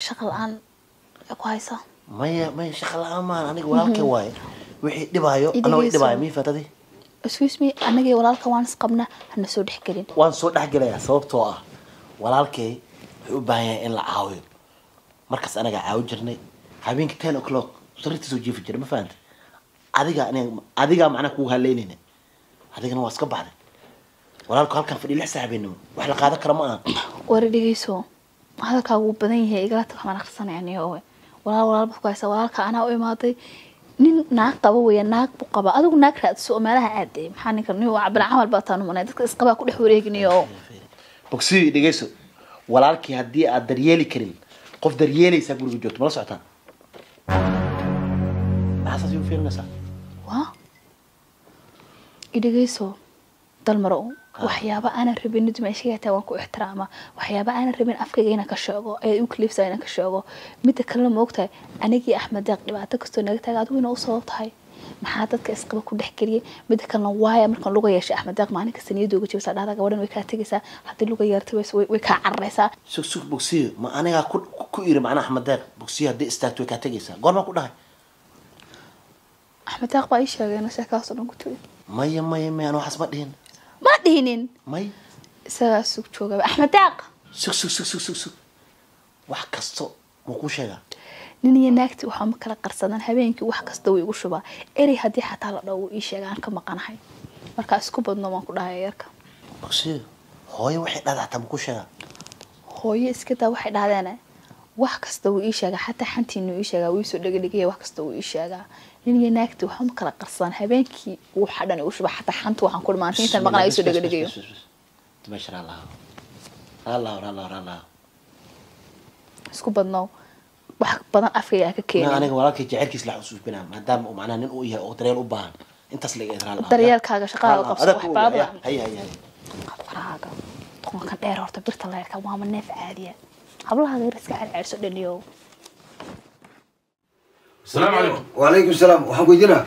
شغل عن كويسة ما شغل أمان أنا ولالك واي وحي دبايو أنا وحي دبايو مين فتدي excuse me أنا ولالك وان سقبنا هنسود حكرين وان صوت حقنا sababtoo ah walaalkay wuxuu u baahan yahay in la caawiyo markaas anaga caawi jirnay habeenkii 10 o'clock sariirta soo jiifi jiray ma fahanti adiga macna ku haleynayna adigana waa iska baxday walaalku halkan fadhi 6 saacadeeno wax la qaadan karo ma aha war dhigeyso hadalka uu badan yahay igala tag waxaan akhrisanayay oo walaal buu kaaysa walaalka ana u imaaday nin naag qabo weeye naag buu qaba adigu naag raadso meelaha aaday maxaa ninka nin waa cabal camal baataan u dadka isqaba ku dhex wareeginayo bogsi dhigeyso walaalkii hadii aad daryeeli karin qof daryeelaysa guriga joogto ma la socotaan maxaad u fiirinaysaa waa dhigeyso dalmaro waxyaaba ana rabin dumaashiga waan ku ixtiraama waxyaaba ana rabin afkayga inaan ka sheego ay u clipsa inaan ka sheego mid kale ma ogtahay anigii Axmed Deeq dhibaato kasto naga taag adigu inuu soo tahay maxaa dadka isqaba ku dhex galiyay mid kale waaya markaan luga yeeshay Axmed Deeq maalin kasta niyadooga jibsa dhaada gabadhan way ka tagaysaa hadii luga yeertay way ka carraysaa sug bogsi ma aniga ku iri macna Axmed Deeq bogsi hadii istaagto way ka tagaysaa goorma ku dhahay Axmed Deeq baa ii sheegay inuu sheekaas oo ku tagay maya ana waxas ma dhihin ما دهنين ماي سوا سوق جوجا أحمد داق سوق وحكستو مقوشة نيني ناكتي وحام كلا قرصنا هبينك وحكستو ويقشوا إري هدي حتى لو إيش عن كم قناحي مركز سكوب النوم كلها يركب بصير هاي واحد هذا تمقوشة هاي إسكتا واحد هذا أنا وحكستو إيش حتى حنتي إنه إيش ويسود دقيقة وحكستو إيش نيني ناكتي وحام كلا قرصنا هبينك وحدنا وشبه حتى حنت وحن كل ما نتين المقنع يسود دقيقة تبشر الله سكوب النوم wax badan afkayga ka keenay aniga walaalkay jaceelkiis la xusuus binaa maadaama uu macnaa nin uu yahay oo daryeel u baahan intaas la eedraal ah daryeelkaaga shaqada qabso wax badan hay faraaga toonka dheer horta birta leerka waa ma neef caadiya hablaha yariska celceliso dhaniyo السلام عليكم. وعليكم السلام. waxaan ku idina